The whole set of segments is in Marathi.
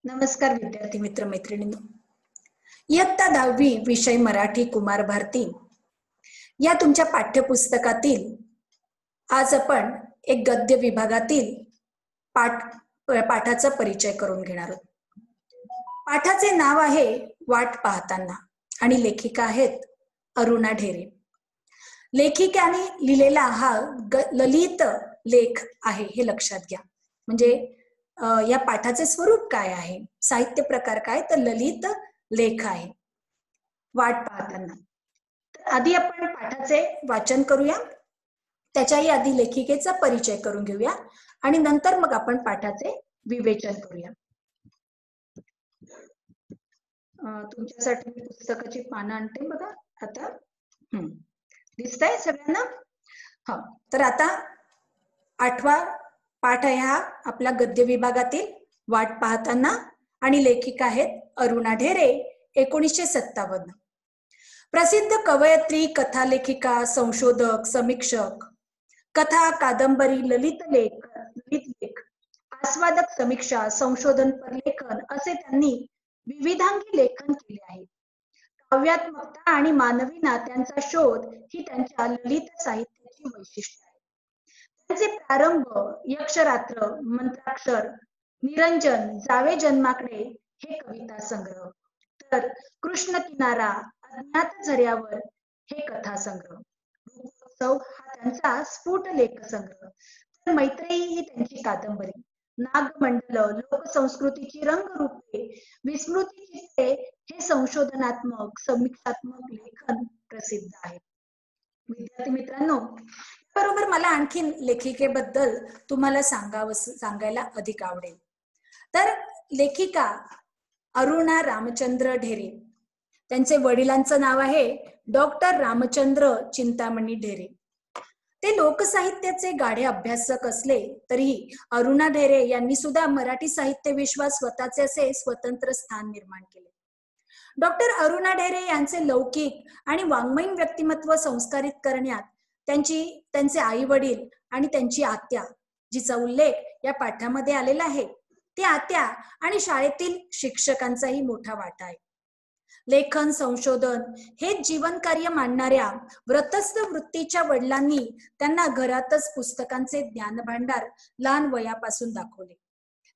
नमस्कार विद्यार्थी मित्र मैत्रिणींनो. इयत्ता 10वी विषय मराठी कुमार भारती या तुमच्या पाठ्यपुस्तकातील आज आपण एक गद्य विभागातील पाठाचा परिचय करून घेणार आहोत. पाठाचे नाव आहे वाट पाहताना आणि लेखिका आहेत अरुणा ढेरे. लेखिकाने लिहिलेला हा ललित लेख आहे हे लक्षात घ्या. म्हणजे या पाठाचे स्वरूप काय आहे, साहित्य प्रकार काय, तर ललित लेख आहे वाट पाहताना. आधी आपण पाठाचे वाचन करूया, त्याच्याही आधी लेखिकेचा परिचय करून घेऊया आणि नंतर मग आपण पाठाचे विवेचन करूया. तुमच्यासाठी मी पुस्तकाची पानं आणते बघा. आता दिसतंय सगळ्यांना? हा, तर आता 8वा पाठ आहे हा आपला गद्य विभागातील वाट पाहताना आणि लेखिका आहेत अरुणा ढेरे. 1957. प्रसिद्ध कवयित्री, कथा लेखिका, संशोधक, समीक्षक, कथा, कादंबरी, ललित लेख, आस्वादक, समीक्षा, संशोधनपर लेखन असे त्यांनी विविधांगी लेखन केले आहे. काव्यात्मकता आणि मानवी नात्यांचा शोध ही त्यांच्या ललित साहित्याची वैशिष्ट्ये आहे. त्यांचे प्रारंभ यक्षरात्र, मंत्राक्षर, निरंजन, जावे जन्माकडे हे कविता संग्रह, तर कृष्ण किनारा, अज्ञात झऱ्यावर हे कथा संग्रह, रूपोत्सव हा त्यांचा स्फुट लेख संग्रह, तर मैत्रेयी ही त्यांची कादंबरी, नागमंडल, लोकसंस्कृतीची रंगरूपे, विस्मृती चित्ते हे संशोधनात्मक समीक्षात्मक लेखन प्रसिद्ध आहे. विद्यार्थी मित्रांनो, बरोबर मला आणखीन लेखिकेबद्दल तुम्हाला सांगायला अधिक आवडेल. तर लेखिका अरुणा रामचंद्र ढेरे, त्यांचे वडिलांचं नाव आहे डॉक्टर रामचंद्र चिंतामणी ढेरे. ते लोकसाहित्याचे गाढे अभ्यासक असले तरीही अरुणा ढेरे यांनी सुद्धा मराठी साहित्य विश्वात स्वतःचे असे स्वतंत्र स्थान निर्माण केले. डॉक्टर अरुणा ढेरे यांचे लौकिक आणि वाङ्मयीन व्यक्तिमत्व संस्कारित करण्यात त्यांचे आई वडील आणि त्यांची आत्या, जिचा उल्लेख या पाठामध्ये आलेला आहे, ते आत्या आणि शाळेतील शिक्षकांचाही मोठा वाटा आहे. लेखन, संशोधन हे जीवन कार्य मांडणाऱ्या व्रतस्थ वृत्तीच्या वडिलांनी त्यांना घरातच पुस्तकांचे ज्ञानभांडार लहान वयापासून दाखवले.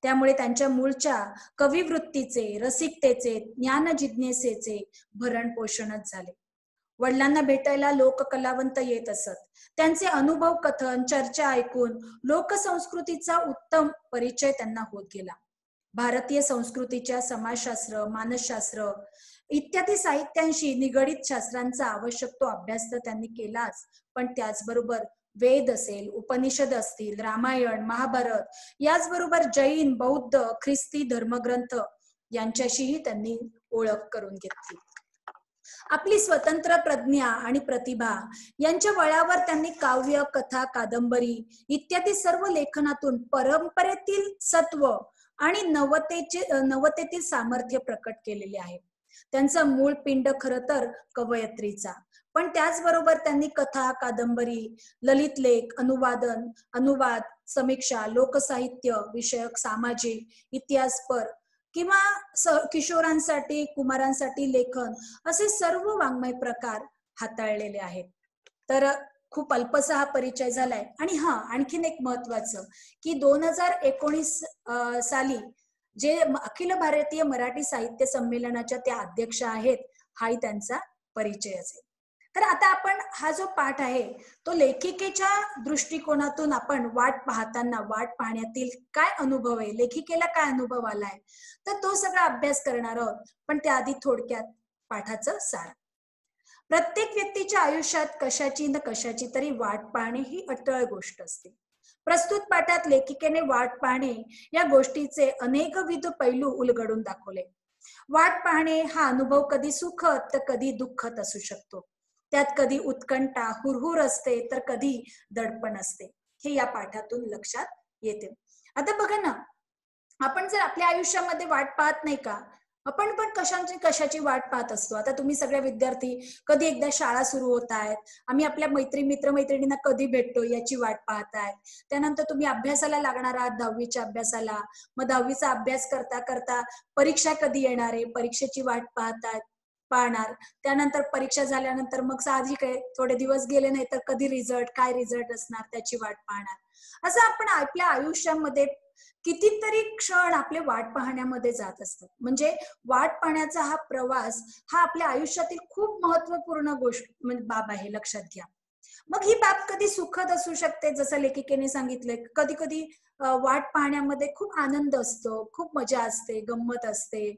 त्यामुळे त्यांच्या मूळच्या कविवृत्तीचे, रसिकतेचे, ज्ञान जिज्ञेसेचे भरण पोषणच झाले. वडिलांना भेटायला लोक कलावंत येत असत. त्यांचे अनुभव, कथन, चर्चा ऐकून लोकसंस्कृतीचा उत्तम परिचय त्यांना होत गेला. भारतीय संस्कृतीच्या समाजशास्त्र, मानसशास्त्र इत्यादी साहित्यांशी निगडित शास्त्रांचा आवश्यक तो अभ्यास तर त्यांनी केलाच, पण त्याचबरोबर वेद असेल, उपनिषद असतील, रामायण, महाभारत, याचबरोबर जैन, बौद्ध, ख्रिस्ती धर्मग्रंथ यांच्याशीही त्यांनी ओळख करून घेतली. आपली स्वतंत्र प्रज्ञा आणि प्रतिभा यांच्या बळावर त्यांनी काव्य, कथा, कादंबरी इत्यादी सर्व लेखनातून परंपरेतील सत्व आणि नवतेतील सामर्थ्य प्रकट केलेले आहे. त्यांचा मूळ पिंड खर तर कवयित्रीचा, पण त्याचबरोबर त्यांनी कथा, कादंबरी, ललित लेख, अनुवाद, समीक्षा, लोकसाहित्य विषयक, सामाजिक, इतिहासपर किंवा किशोरांसाठी, कुमारांसाठी लेखन असे सर्व वाङ्मय प्रकार हाताळलेले आहेत. तर खूप अल्पसा हा परिचय झालाय. आणि आणखीन एक महत्वाचं की 2019 साली जे अखिल भारतीय मराठी साहित्य संमेलनाच्या त्या अध्यक्ष आहेत, हाही त्यांचा परिचय असेल. तर आता आपण हा जो पाठ आहे तो लेखिकेच्या दृष्टिकोनातून आपण वाट पाहण्यातील काय अनुभव आहे, लेखिकेला काय अनुभव आलाय, तर तो सगळा अभ्यास करणार आहोत. पण त्याआधी थोडक्यात पाठाचं सार. प्रत्येक व्यक्तीच्या आयुष्यात कशाची न कशाची तरी वाट पाहणे ही अटळ गोष्ट असते. प्रस्तुत पाठात लेखिकेने वाट पाहणे या गोष्टीचे अनेकविध पैलू उलगडून दाखवले. वाट पाहणे हा अनुभव कधी सुखद तर कधी दुःखद असू शकतो. त्यात कधी उत्कंठा, हुरहुर असते तर कधी दडपण असते. हे या पाठातून लक्षात येते. आता बघा ना, आपण जर आपल्या आयुष्यामध्ये वाट पाहत नाही का, आपण पण कशाची वाट पाहत असतो. आता तुम्ही सगळे विद्यार्थी कधी एकदा शाळा सुरू होत आहेत. आम्ही आपल्या मित्र-मैत्रिणींना कधी भेटतो याची वाट पाहताय. त्यानंतर तुम्ही अभ्यासाला लागणार आहात 10वीच्या अभ्यासाला. मग 10वीचा अभ्यास करता करता परीक्षा कधी येणार आहे, परीक्षेची वाट पाहणार. त्यानंतर परीक्षा झाल्यानंतर मग साहजिक आहे थोडे दिवस गेले नाही तर कधी रिझल्ट, काय रिझल्ट असणार त्याची वाट पाहणार. असं आपण आपल्या आयुष्यामध्ये कितीतरी क्षण आपले वाट पाहण्यामध्ये जात असतात. म्हणजे वाट पाहण्याचा हा प्रवास हा आपल्या आयुष्यातील खूप महत्वपूर्ण गोष्ट म्हणजे बाब आहे, लक्षात घ्या. मग ही बाब कधी सुखद असू शकते, जसं लेखिकेने सांगितलंय. कधी कधी वाट पाहण्यामध्ये खूप आनंद असतो, खूप मजा असते, गंमत असते.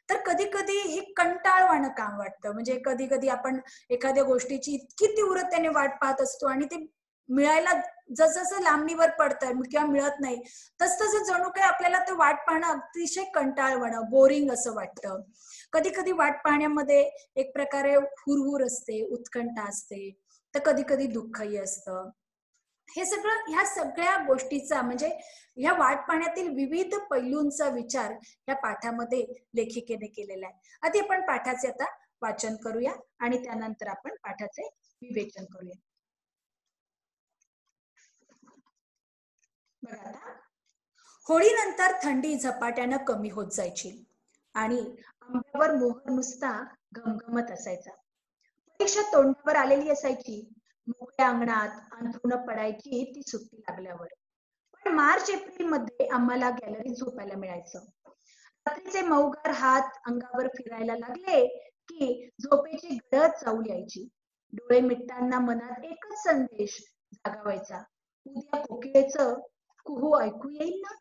तर कधी कधी हे कंटाळवाणं काम वाटतं. म्हणजे कधी कधी आपण एखाद्या गोष्टीची इतकी तीव्रतेने वाट पाहत असतो आणि ते मिळायला जसं लांबणीवर पडतंय किंवा मिळत नाही, तसं जणू काही आपल्याला ते वाट पाहणं अतिशय कंटाळवाणं, बोरिंग असं वाटतं. कधी कधी वाट पाहण्यामध्ये एक प्रकारे हुरहुर असते, उत्कंठा असते, तर कधी कधी दुःखही असतं. ह्या सगळ्या गोष्टीचा म्हणजे ह्या वाट पाहण्यातील विविध पैलूंचा विचार या पाठामध्ये लेखिकेने केलेला आहे. आधी आपण पाठाचे आता वाचन करूया आणि त्यानंतर आपण पाठाचे विवेचन करूया. बघा आता, होळीनंतर थंडी झपाट्यानं कमी होत जायची आणि आंब्यावर मोहर नुसता घमघमत असायचा. परीक्षा तोंडावर आलेली असायची. मोकळ्या अंगणात अंथरुणं पडायची ती सुट्टी लागल्यावर. पण मार्च एप्रिल मध्ये आम्हाला गॅलरीत झोपायला मिळायचं. रात्रीचे मऊगार हात अंगावर फिरायला लागले की झोपेची गडद चावल यायची. डोळे मिटताना मनात एकच संदेश जागा व्हायचा, उद्या कोकिळेचं कुहू ऐकू येईल ना.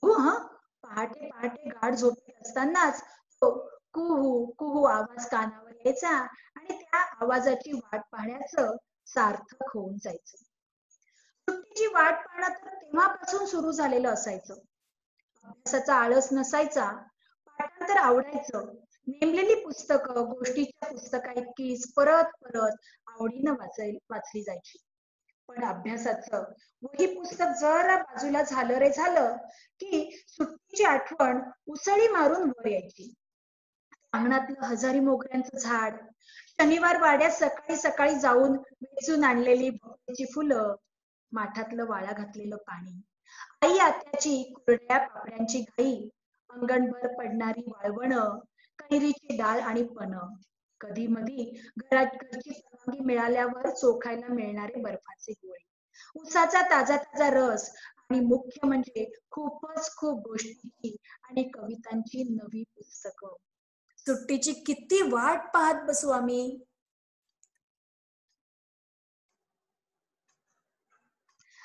हो हा, पहाटे पहाटे गाढ झोपेत असतानाच तो कुहू कुहू आवाज कानावर यायचा आणि त्या आवाजाची वाट पाहण्याचं सार्थक होऊन जायचं. सुट्टीची वाट पाहणं तर तेव्हापासून सुरू झालेलं असायचं. अभ्यासाचा आळस नसायचा, पाठांतर आवडायचं. नेमलेली पुस्तकं गोष्टीच्या पुस्तका इतकीच परत परत आवडीनं वाचली जायची. पण अभ्यासाचं वही पुस्तक जरा बाजूला झालं रे झालं की सुट्टीची आठवण उसळी मारून वर यायची. अंगणातलं हजारी मोगऱ्यांचं झाड, शनिवार वाड्यात सकाळी सकाळी जाऊन वेचून आणलेली भोपळ्याची फुलं, माठातलं वाळा घातलेलं पाणी, आई आत्याची कुरड्या पापड्यांची घाई, अंगणभर पडणारी वाळवणं, कैरीची डाळ आणि पणं, कधी मधी घरची परवानगी मिळाल्यावर चोखायला मिळणारे बर्फाचे गोळे, उसाचा ताजा ताजा रस आणि मुख्य म्हणजे खूपच खूप गोष्टींची आणि कवितांची नवी पुस्तकं. सुट्टीची किती वाट पाहत बसू आम्ही.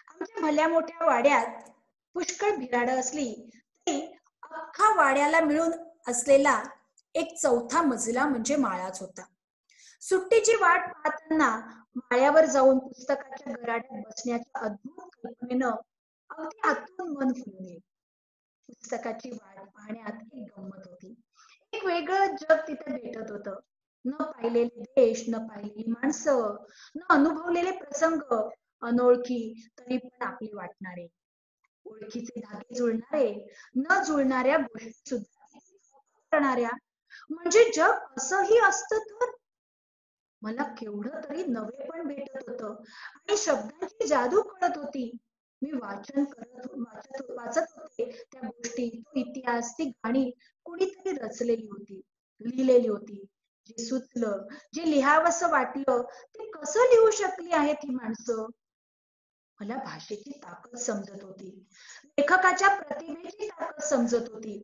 आमच्या भल्या मोठ्या वाड्यात पुष्कळ भिराडं असली तरी अख्खा वाड्याला मिळून असलेला एक चौथा मजला म्हणजे माळाच होता. सुट्टीची वाट पाहताना माळ्यावर जाऊन पुस्तकाच्या गराड्यात बसण्याच्या अद्भुत कल्पनेनं अगदी आतून मन फुलून येईल. पुस्तकाची वाट पाहण्यात एक गंमत होती. एक वेगळं जग तिथे भेटत होतं. न पाहिलेले देश, न पाहिलेली माणसं, न अनुभवलेले प्रसंग, अनोळखी तरी पण आपली वाटणारे, ओळखीचे धागे जुळणारे, न जुळणाऱ्या गोष्टी सुद्धा करणाऱ्या. म्हणजे जग असंही असतं तर. मला केवढं तरी नवे पण भेटत होतं आणि शब्दांची जादू कळत होती. मी वाचत होते त्या गोष्टी, तो इतिहास, ती गाणी कोणीतरी रचलेली होती, लिहिलेली होती. जे सुचलं, जे लिहावंसं वाटलं, ते कसं लिहू शकली आहेत ही माणसं. मला भाषेची ताकद समजत होती, लेखकाच्या प्रतिभेची ताकद समजत होती.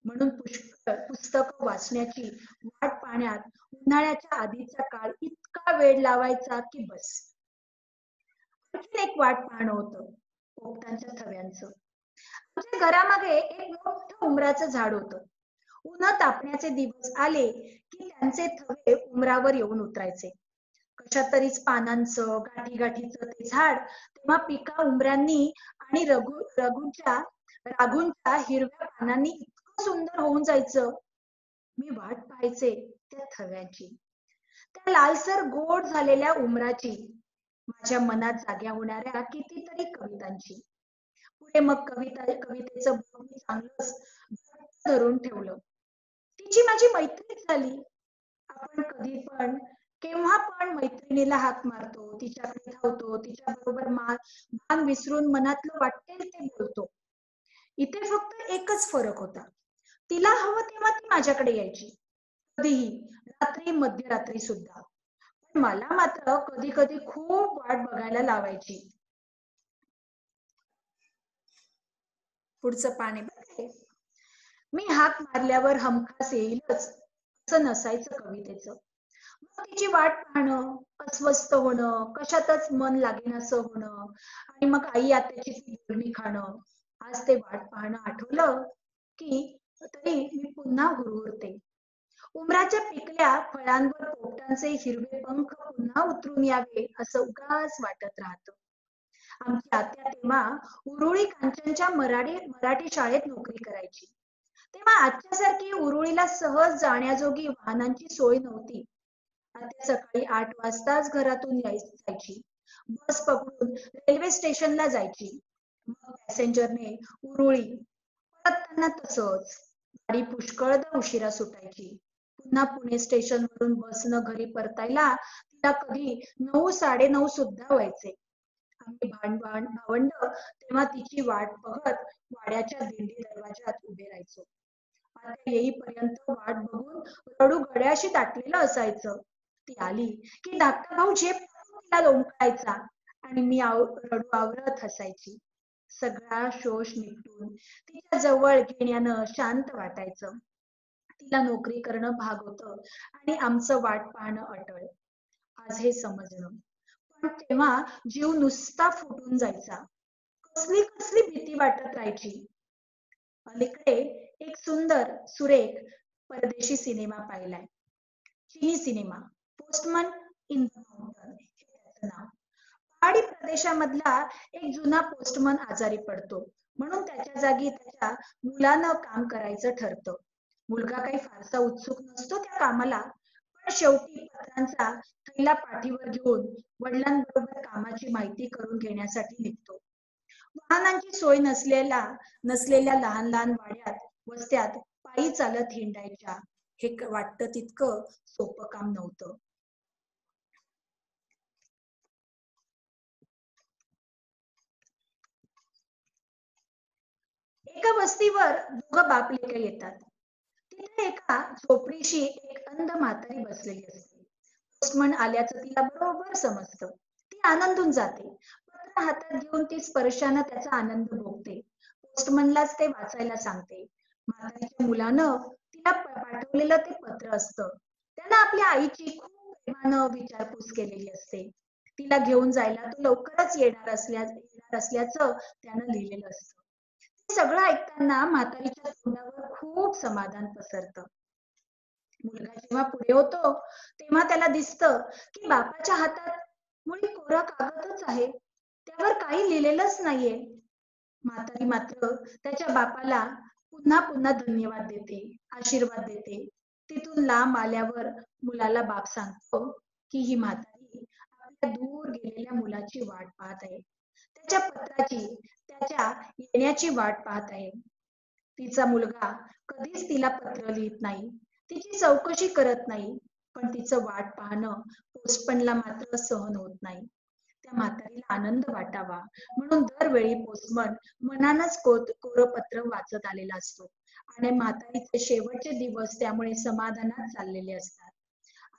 म्हणून पुष्कळ पुस्तक वाचण्याची वाट पाहण्यात उन्हाळ्याच्या आधीचा काळ इतका वेळ लावायचा की बस. आणखीन एक वाट पाहणं होतं, पोपटांच्या थव्यांचं. आमच्या घरामागे एक मोठं उमराचं झाड होतं. उन्हा तापण्याचे दिवस आले की त्यांचे थवे उमरावर येऊन उतरायचे. कशा तरीच पानांचं गाठी गाठीचं ते झाड तेव्हा पिका उमऱ्यांनी आणि राघूंच्या हिरव्या पानांनी इतकं सुंदर होऊन जायचं. मी वाट पाहायचे त्या थव्याची, त्या लालसर गोड झालेल्या उमराची, माझ्या मनात जाग्या होणाऱ्या कितीतरी कवितांची. पुढे मग कवितेचं बोल मी चांगलंच धरून ठेवलं. माझी मैत्रीच झाली. आपण कधी पण केव्हा पण मैत्रिणीला हाक मारतो, तिच्याकडे धावतो, तिच्या बरोबर भान विसरून मनातलं वाटेल ते बोलतो. इथे फक्त एकच फरक होता. तिला हवं तेव्हा ती माझ्याकडे यायची, कधीही, रात्री मध्यरात्री सुद्धा. पण मला मात्र कधी कधी खूप वाट बघायला लावायची. पुढचं पान आहे बरं हे. मी हाक मारल्यावर हमखास येईलच असं नसायचं कवितेचं. मग तिची वाट पाहणं, अस्वस्थ होणं, कशातच मन लागेनासं होणं आणि मग आई आत्याची ती बोलणी खाणं. आज ते वाट पाहणं आठवलं की तरी मी पुन्हा हुरहुरते. उमराच्या पिकल्या फळांवर पोपटांचे हिरवे पंख पुन्हा उतरून यावे असं उगाच वाटत राहतं. आमची आत्या तेव्हा उरुळी कांचनच्या मराठी शाळेत नोकरी करायची. तेव्हा आजच्यासारखी उरुळीला सहज जाण्याजोगी वाहनांची सोय नव्हती. आत्या सकाळी 8 वाजताच घरातून जायची. बस पकडून रेल्वे स्टेशनला जायची. मग पॅसेंजरने उरुळी, परत त्यांना तसंच. गाडी पुष्कळदा उशिरा सुटायची. पुन्हा पुणे स्टेशन वरून बसनं घरी परतायला तिला कधी 9, 9:30 सुद्धा व्हायचे. आम्ही भावंड तेव्हा तिची वाट बघत वाड्याच्या दिंडी दरवाजात उभे राहायचो. आता येईपर्यंत वाट बघून रडू गळ्याशी दाटलेलं असायचं. ती आली की धाकटा भाऊ झेप टाकून तिला लोंबकायचा आणि मी रडू आवरत हसायची. सगळा शोष निपटून तिच्या जवळ घेण्यानं शांत वाटायचं. तिला नोकरी करणं भाग होतं आणि आमचं वाट पाहणं अटळ. आज हे समजलं. पण तेव्हा जीव नुसता फुटून जायचा. कसली कसली भीती वाटत राहायची. अलीकडे एक सुंदर सुरेख परदेशी सिनेमा पाहिलाय. चिनी cinema, postman in the mountain हे त्याचं नाव. पहाडी प्रदेशामधला एक जुना पोस्टमन आजारी पडतो म्हणून त्याच्या जागी त्याच्या मुलानं काम करायचं ठरतं. मुलगा काही फारसा उत्सुक नसतो त्या कामाला, पण शेवटी पत्रांचा थैला पाठीवर घेऊन वडिलांबरोबर कामाची माहिती करून घेण्यासाठी निघतो. वाहनांची सोय नसलेल्या लहान लहान वाड्यात वस्त्यात पायी चालत हिंडायच्या. हे वाटतं तितकं सोपं काम नव्हतं. एका वस्तीवर दोघं बाप लेकं येतात. तिथे एका झोपडीशी एक अंध म्हातारी बसलेली असते. पोस्टमन आल्याचं तिला बरोबर समजतं. ती आनंदून जाते. पत्र हातात घेऊन ती स्पर्शानं त्याचा आनंद भोगते. पोस्टमनलाच ते वाचायला सांगते. म्हातारीच्या मुलानं तिला पाठवलेलं ते पत्र असतं. त्यानं आपल्या आईची खूप प्रेमानं विचारपूस केलेली असते. तिला घेऊन जायला तो लवकरच येणार असल्याचं त्यानं लिहिलेलं असतं. हे सगळं ऐकताना म्हातारीच्या तोंडावर खूप समाधान पसरतं. मुलगा जेव्हा पुढे होतो तेव्हा त्याला दिसतं की बापाच्या हातात मुळी कोरा कागदच आहे. त्यावर काही लिहिलेलंच नाहीये. म्हातारी मात्र त्याच्या बापाला पुन्हा पुन्हा धन्यवाद देते, आशीर्वाद देते. तिथून लांब आल्यावर मुलाला बाप सांगतो की ही म्हातारी आपल्या दूर गेलेल्या मुलाची वाट पाहत आहे. त्याच्या पत्राची, त्याच्या येण्याची वाट पाहत आहे. तिचा मुलगा कधीच तिला पत्र लिहित नाही, तिची चौकशी करत नाही, पण तिचं वाट पाहणं पोस्टमनला मात्र सहन होत नाही. त्या म्हातारीला आनंद वाटावा म्हणून दरवेळी पोस्टमन मनानच कोरं पत्र वाचत आलेला असतो आणि म्हातारीचे शेवटचे दिवस त्यामुळे समाधानात चाललेले असतात.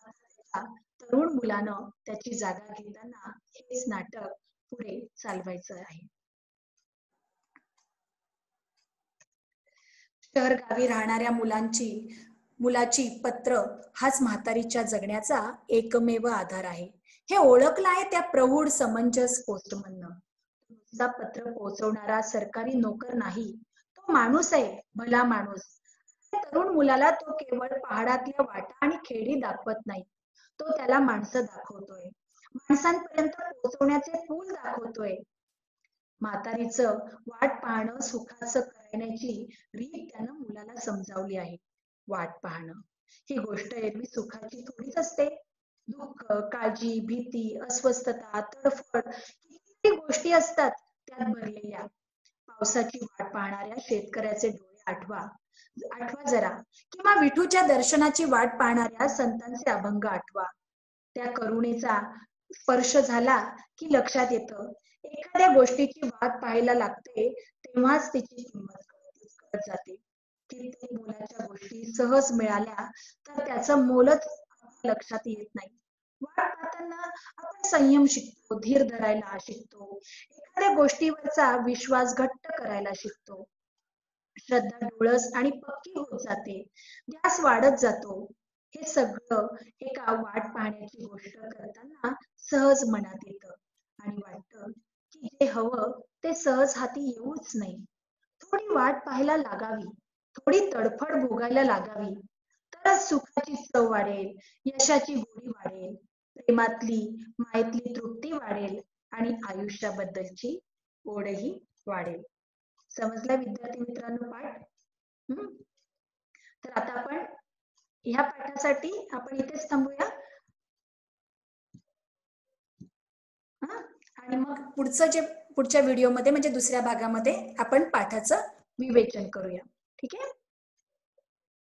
आता तरुण मुलानं त्याची जागा घेताना हेच नाटक पुढे चालवायचं आहे. शहर गावी राहणाऱ्या मुलाची पत्र हाच म्हातारीच्या जगण्याचा एकमेव आधार आहे. हे ओळखलं आहे त्या प्रौढ समंजस पोस्टमननं. नुसता पत्र पोहोचवणारा सरकारी नोकर नाही, तो माणूस आहे, भला माणूस. तरुण मुलाला तो केवळ पहाडातल्या वाटा आणि खेडी दाखवत नाही, तो त्याला माणसं दाखवतोय, माणसांपर्यंत पोहोचवण्याचे पूल दाखवतोय. म्हातारीचं वाट पाहणं सुखाचं करण्याची रीत त्यानं मुलाला समजावली आहे. वाट पाहणं ही गोष्ट एरवी सुखाची थोडीच असते. दुःख, काळजी, भीती, अस्वस्थता, तडफड किती गोष्टी असतात त्यात भरलेल्या. पावसाची वाट पाहणाऱ्या शेतकऱ्याचे डोळे आठवा आठवा जरा, किंवा विठूच्या दर्शनाची वाट पाहणाऱ्या संतांचे अभंग आठवा. त्या करुणेचा स्पर्श झाला की लक्षात येतं, एखाद्या गोष्टीची वाट पाहायला लागते तेव्हाच तिची किंमत कळत जाते. कित्येक मोलाच्या गोष्टी सहज मिळाल्या तर त्याचं मोलच लक्षात येत नाही. वाट पाहताना आपण संयम शिकतो, धीर धरायला शिकतो, एखाद्या गोष्टीवरचा विश्वास घट्ट करायला शिकतो. श्रद्धा डोळस आणि पक्की होत जाते, ध्यास वाढत जातो. हे सगळं एका वाट पाहण्याची गोष्ट करताना सहज मनात येतं आणि वाटतं की जे हवं ते सहज हाती येऊच नाही. थोडी वाट पाहायला लागावी, थोडी तडफड भोगायला लागावी, तरच सुखाची चव वाढेल, यशाची गोडी वाढेल, प्रेमातली मायेतली तृप्ती वाढेल आणि आयुष्याबद्दलची ओढही वाढेल. समजला विद्यार्थी मित्रांनो पाठ? तर आता आपण ह्या पाठासाठी आपण इथेच थांबूया. आणि मग पुढच्या व्हिडिओमध्ये म्हणजे दुसऱ्या भागामध्ये आपण पाठाचं विवेचन करूया. ठीक आहे.